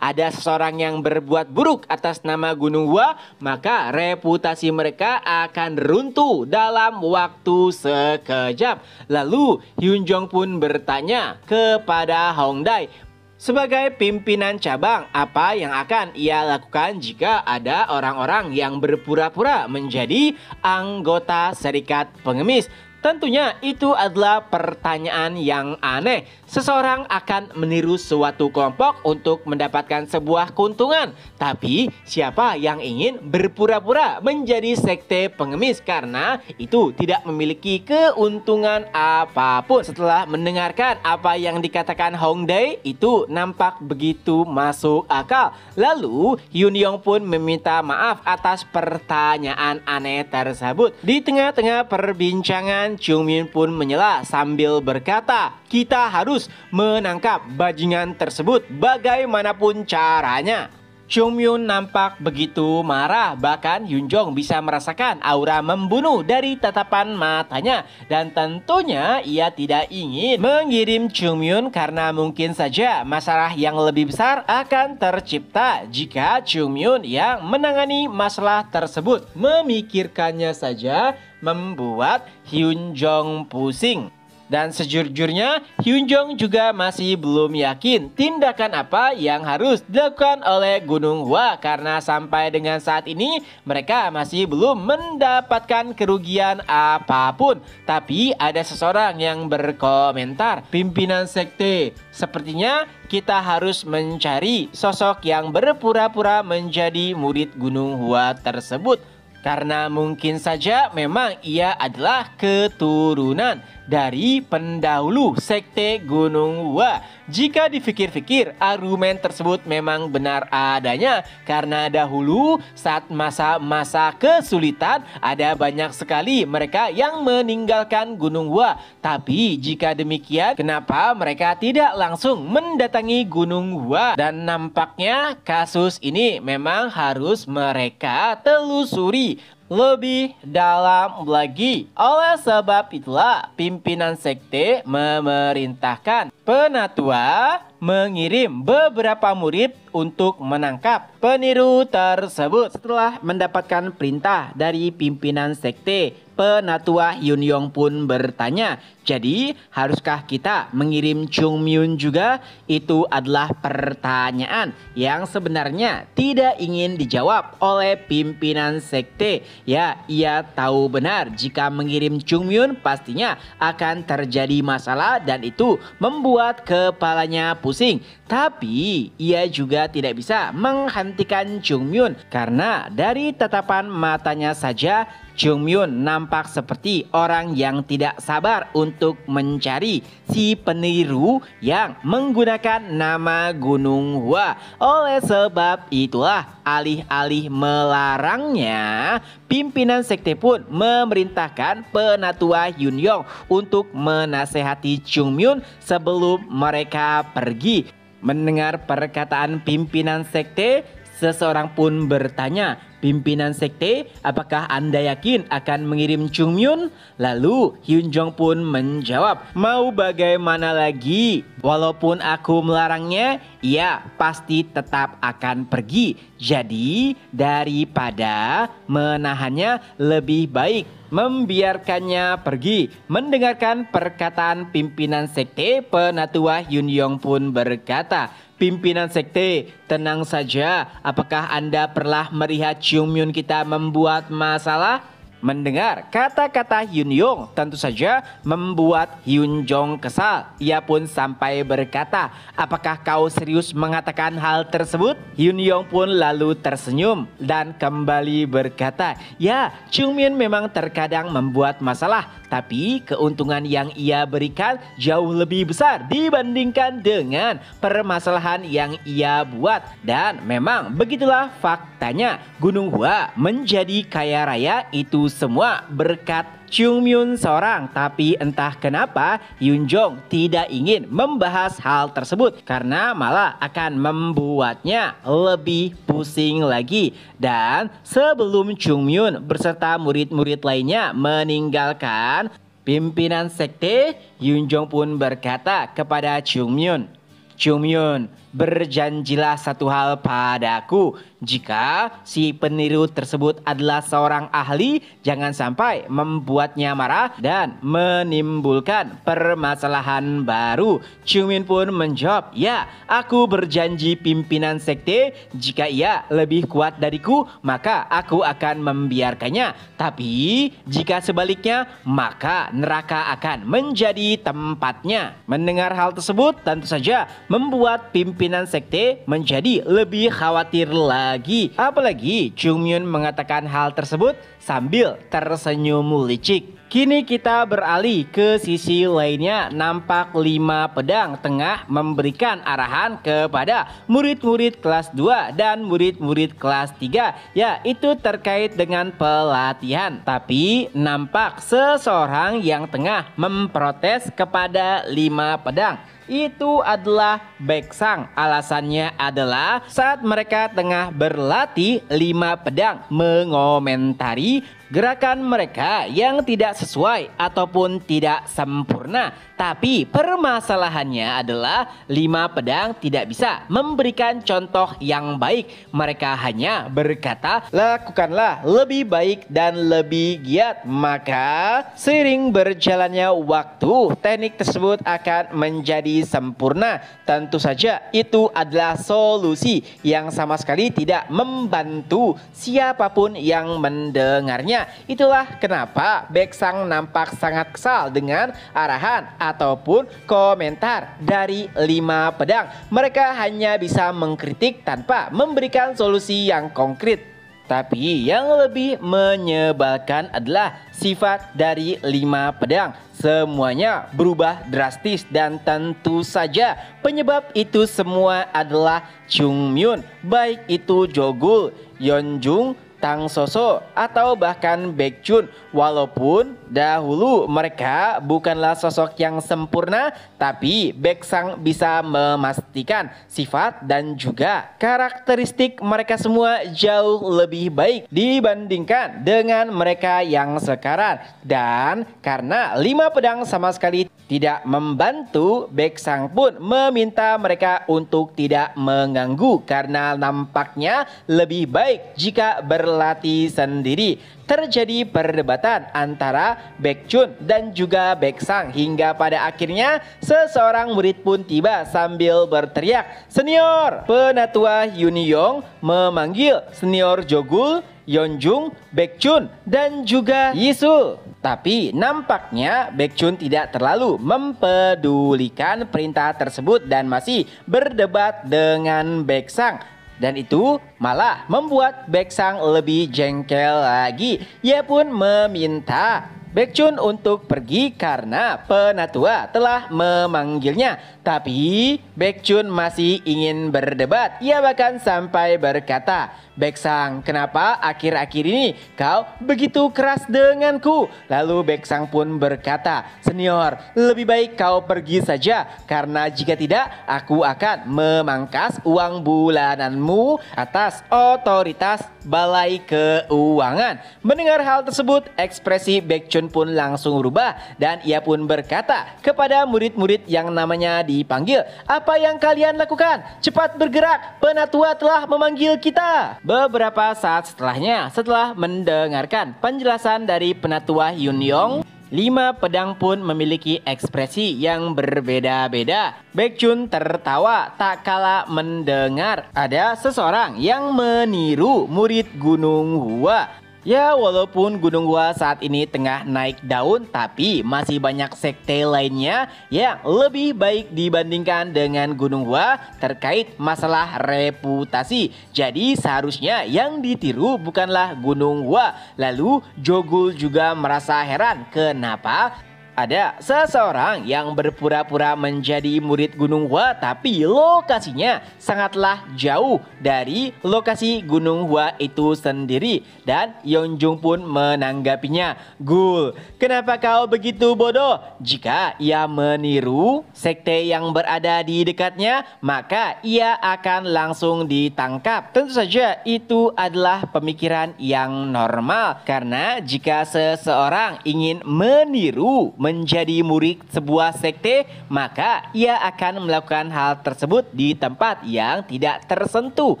ada seseorang yang berbuat buruk atas nama Gunung Hua, maka reputasi mereka akan runtuh dalam waktu sekejap. Lalu Hyun Jong pun bertanya kepada Hong Dae, sebagai pimpinan cabang, apa yang akan ia lakukan jika ada orang-orang yang berpura-pura menjadi anggota serikat pengemis? Tentunya itu adalah pertanyaan yang aneh. Seseorang akan meniru suatu kelompok untuk mendapatkan sebuah keuntungan. Tapi siapa yang ingin berpura-pura menjadi sekte pengemis karena itu tidak memiliki keuntungan apapun? Setelah mendengarkan apa yang dikatakan Hong Dae, itu nampak begitu masuk akal. Lalu Hyun Yong pun meminta maaf atas pertanyaan aneh tersebut. Di tengah-tengah perbincangan, Chung Myun pun menyela sambil berkata, kita harus menangkap bajingan tersebut bagaimanapun caranya. Chung Myun nampak begitu marah, bahkan Hyun Jong bisa merasakan aura membunuh dari tatapan matanya. Dan tentunya ia tidak ingin mengirim Chung Myun karena mungkin saja masalah yang lebih besar akan tercipta jika Chung Myun yang menangani masalah tersebut. Memikirkannya saja membuat Hyun Jong pusing. Dan sejujurnya Hyun Jong juga masih belum yakin tindakan apa yang harus dilakukan oleh Gunung Hua, karena sampai dengan saat ini mereka masih belum mendapatkan kerugian apapun. Tapi ada seseorang yang berkomentar, pimpinan sekte, sepertinya kita harus mencari sosok yang berpura-pura menjadi murid Gunung Hua tersebut. Karena mungkin saja memang ia adalah keturunan dari pendahulu sekte Gunung Hua. Jika dipikir-pikir, argumen tersebut memang benar adanya. Karena dahulu saat masa-masa kesulitan, ada banyak sekali mereka yang meninggalkan Gunung Hua. Tapi jika demikian, kenapa mereka tidak langsung mendatangi Gunung Hua? Dan nampaknya kasus ini memang harus mereka telusuri lebih dalam lagi. Oleh sebab itulah pimpinan sekte memerintahkan penatua mengirim beberapa murid untuk menangkap peniru tersebut. Setelah mendapatkan perintah dari pimpinan sekte, penatua Hyun Yong pun bertanya, jadi haruskah kita mengirim Chung Myun juga? Itu adalah pertanyaan yang sebenarnya tidak ingin dijawab oleh pimpinan sekte. Ya, ia tahu benar jika mengirim Chung Myun pastinya akan terjadi masalah dan itu membuat kepalanya pusing. Tapi ia juga tidak bisa menghentikan Chung Myun karena dari tatapan matanya saja Chung Myun nampak seperti orang yang tidak sabar untuk mencari si peniru yang menggunakan nama Gunung Hua. Oleh sebab itulah, alih-alih melarangnya, pimpinan sekte pun memerintahkan penatua Hyun Yong untuk menasehati Chung Myun sebelum mereka pergi. Mendengar perkataan pimpinan sekte, seseorang pun bertanya, Pimpinan sekte, apakah Anda yakin akan mengirim Chung Myun? Lalu Hyun Jong pun menjawab, mau bagaimana lagi? Walaupun aku melarangnya, ia pasti tetap akan pergi. Jadi daripada menahannya, lebih baik membiarkannya pergi. Mendengarkan perkataan pimpinan sekte, Penatua Hyun Yong pun berkata, pimpinan sekte, tenang saja. Apakah Anda pernah melihat Chung Myun kita membuat masalah? Mendengar kata-kata Hyun Yong tentu saja membuat Hyun Jong kesal. Ia pun sampai berkata, apakah kau serius mengatakan hal tersebut? Hyun Yong pun lalu tersenyum dan kembali berkata, ya, Chung Myun memang terkadang membuat masalah, tapi keuntungan yang ia berikan jauh lebih besar dibandingkan dengan permasalahan yang ia buat. Dan memang begitulah faktanya, Gunung Hua menjadi kaya raya itu semua berkat Chung Myun seorang. Tapi entah kenapa Hyun Jong tidak ingin membahas hal tersebut karena malah akan membuatnya lebih pusing lagi. Dan sebelum Chung Myun beserta murid-murid lainnya meninggalkan pimpinan sekte, Hyun Jong pun berkata kepada Chung Myun, Chung Myun, berjanjilah satu hal padaku. Jika si peniru tersebut adalah seorang ahli, jangan sampai membuatnya marah dan menimbulkan permasalahan baru. Chung Myun pun menjawab, ya, aku berjanji pimpinan sekte, jika ia lebih kuat dariku, maka aku akan membiarkannya. Tapi jika sebaliknya, maka neraka akan menjadi tempatnya. Mendengar hal tersebut tentu saja membuat pimpinan sekte menjadi lebih khawatir lagi. Apalagi Chung Myun mengatakan hal tersebut sambil tersenyum licik. Kini kita beralih ke sisi lainnya. Nampak 5 pedang tengah memberikan arahan kepada murid-murid kelas 2 dan murid-murid kelas 3. Ya, itu terkait dengan pelatihan. Tapi nampak seseorang yang tengah memprotes kepada 5 pedang. Itu adalah Baeksang. Alasannya adalah saat mereka tengah berlatih, 5 pedang mengomentari gerakan mereka yang tidak sesuai ataupun tidak sempurna. Tapi permasalahannya adalah 5 pedang tidak bisa memberikan contoh yang baik. Mereka hanya berkata, lakukanlah lebih baik dan lebih giat. Maka seiring berjalannya waktu, teknik tersebut akan menjadi sempurna. Tentu saja itu adalah solusi yang sama sekali tidak membantu siapapun yang mendengarnya. Itulah kenapa Baeksang nampak sangat kesal dengan arahan ataupun komentar dari 5 pedang. Mereka hanya bisa mengkritik tanpa memberikan solusi yang konkret. Tapi yang lebih menyebalkan adalah sifat dari 5 pedang. Semuanya berubah drastis dan tentu saja penyebab itu semua adalah Chung Myun. Baik itu Jogul, Yeonjung, Tang Soso atau bahkan Baekjun. Walaupun dahulu mereka bukanlah sosok yang sempurna, tapi Baeksang bisa memastikan sifat dan juga karakteristik mereka semua jauh lebih baik dibandingkan dengan mereka yang sekarang. Dan karena 5 pedang sama sekali tidak membantu, Baeksang pun meminta mereka untuk tidak mengganggu karena nampaknya lebih baik jika berlatih sendiri. Terjadi perdebatan antara Baekjun dan juga Baeksang hingga pada akhirnya seseorang murid pun tiba sambil berteriak, "Senior!" Penatua Hyun Yong memanggil senior Jogul, Yeonjung, Baekjun dan juga Yisul. Tapi nampaknya Baekjun tidak terlalu mempedulikan perintah tersebut dan masih berdebat dengan Baeksang. Dan itu malah membuat Baeksang lebih jengkel lagi. Ia pun meminta Baekjun untuk pergi karena penatua telah memanggilnya. Tapi Baekjun masih ingin berdebat. Ia bahkan sampai berkata, "Baeksang, kenapa akhir-akhir ini kau begitu keras denganku?" Lalu Baeksang pun berkata, "Senior, lebih baik kau pergi saja, karena jika tidak aku akan memangkas uang bulananmu atas otoritas Balai Keuangan." Mendengar hal tersebut, ekspresi Baekjun pun langsung berubah dan ia pun berkata kepada murid-murid yang namanya dipanggil, "Apa yang kalian lakukan? Cepat bergerak, penatua telah memanggil kita." Beberapa saat setelahnya, setelah mendengarkan penjelasan dari penatua Yunyong, 5 pedang pun memiliki ekspresi yang berbeda-beda. Baekjun tertawa tak kala mendengar ada seseorang yang meniru murid Gunung Hua. Ya, walaupun Gunung Hua saat ini tengah naik daun, tapi masih banyak sekte lainnya yang lebih baik dibandingkan dengan Gunung Hua terkait masalah reputasi. Jadi seharusnya yang ditiru bukanlah Gunung Hua. Lalu Jogul juga merasa heran kenapa ada seseorang yang berpura-pura menjadi murid Gunung Hua tapi lokasinya sangatlah jauh dari lokasi Gunung Hua itu sendiri. Dan Yeonjung pun menanggapinya, "Gul, kenapa kau begitu bodoh? Jika ia meniru sekte yang berada di dekatnya, maka ia akan langsung ditangkap." Tentu saja itu adalah pemikiran yang normal, karena jika seseorang ingin meniru menjadi murid sebuah sekte, maka ia akan melakukan hal tersebut di tempat yang tidak tersentuh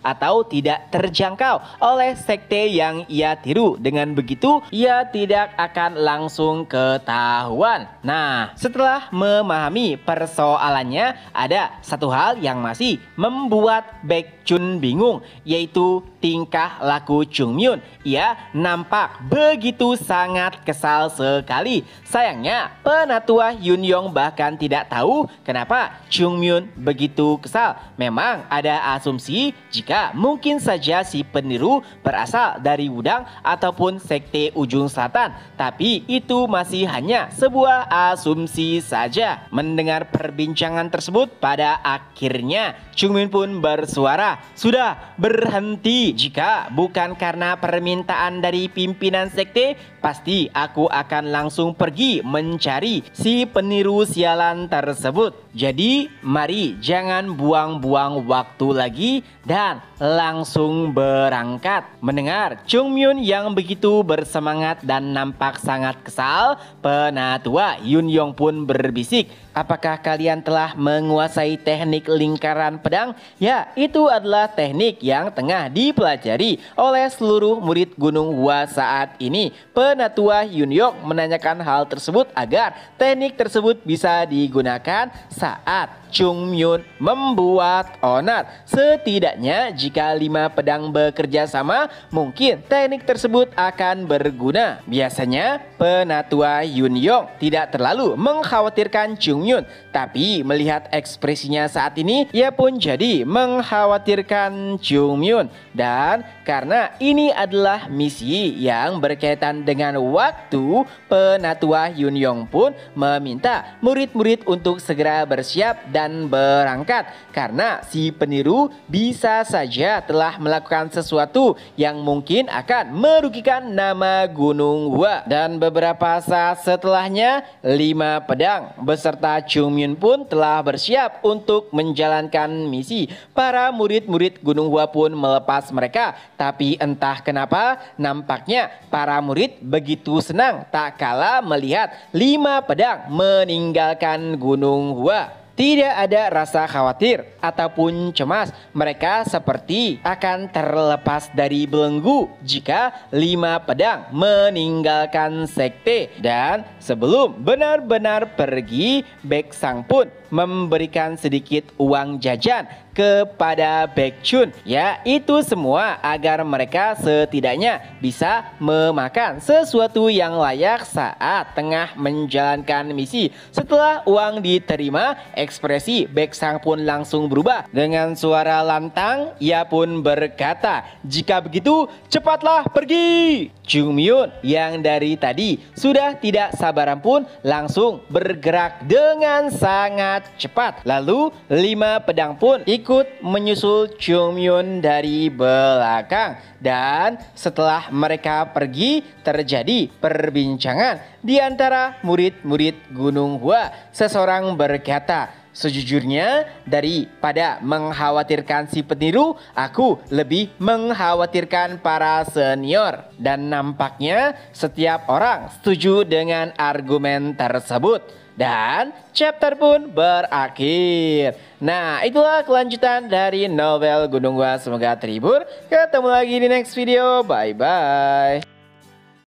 atau tidak terjangkau oleh sekte yang ia tiru. Dengan begitu, ia tidak akan langsung ketahuan. Nah, setelah memahami persoalannya, ada satu hal yang masih membuat Baekjun bingung, yaitu tingkah laku Chungmyun. Ia nampak begitu sangat kesal sekali. Sayangnya, penatua Yunyong bahkan tidak tahu kenapa Chungmyun begitu kesal. Memang ada asumsi jika mungkin saja si peniru berasal dari Wudang ataupun sekte ujung selatan, tapi itu masih hanya sebuah asumsi saja. Mendengar perbincangan tersebut, pada akhirnya Chungmyun pun bersuara, "Sudah, berhenti. Jika bukan karena permintaan dari pimpinan sekte, pasti aku akan langsung pergi mencari si peniru sialan tersebut. Jadi mari jangan buang-buang waktu lagi dan langsung berangkat." Mendengar Chungmyun yang begitu bersemangat dan nampak sangat kesal, penatua Yunyong pun berbisik, "Apakah kalian telah menguasai teknik lingkaran pedang?" Ya, itu adalah teknik yang tengah dipelajari oleh seluruh murid Gunung Hua saat ini. Penatua Yunyong menanyakan hal tersebut agar teknik tersebut bisa digunakan saat Chungmyun membuat onat. Setidaknya jika 5 pedang bekerja sama, mungkin teknik tersebut akan berguna. Biasanya penatua Yunyong tidak terlalu mengkhawatirkan Chungmyun, tapi melihat ekspresinya saat ini, ia pun jadi mengkhawatirkan Chungmyun. Dan karena ini adalah misi yang berkaitan dengan waktu, penatua Yunyong pun meminta murid-murid untuk segera bersiap dan berangkat, karena si peniru bisa saja telah melakukan sesuatu yang mungkin akan merugikan nama Gunung Hua. Dan beberapa saat setelahnya, 5 pedang beserta Chungmyun pun telah bersiap untuk menjalankan misi. Para murid-murid Gunung Hua pun melepas mereka, tapi entah kenapa nampaknya para murid begitu senang tak kala melihat 5 pedang meninggalkan Gunung Hua. Tidak ada rasa khawatir ataupun cemas. Mereka seperti akan terlepas dari belenggu jika 5 pedang meninggalkan sekte. Dan sebelum benar-benar pergi, Baeksang pun memberikan sedikit uang jajan kepada Baekchun. Ya, itu semua agar mereka setidaknya bisa memakan sesuatu yang layak saat tengah menjalankan misi. Setelah uang diterima, ekspresi Baeksang pun langsung berubah. Dengan suara lantang, ia pun berkata, "Jika begitu, cepatlah pergi!" Jung Myun yang dari tadi sudah tidak sabaran pun langsung bergerak dengan sangat cepat. Lalu 5 pedang pun ikut menyusul Jung Myun dari belakang. Dan setelah mereka pergi, terjadi perbincangan di antara murid-murid Gunung Hua. Seseorang berkata, "Sejujurnya, daripada mengkhawatirkan si peniru, aku lebih mengkhawatirkan para senior." Dan nampaknya setiap orang setuju dengan argumen tersebut. Dan chapter pun berakhir. Nah, itulah kelanjutan dari novel Gunung Hua. Semoga terhibur. Ketemu lagi di next video. Bye-bye.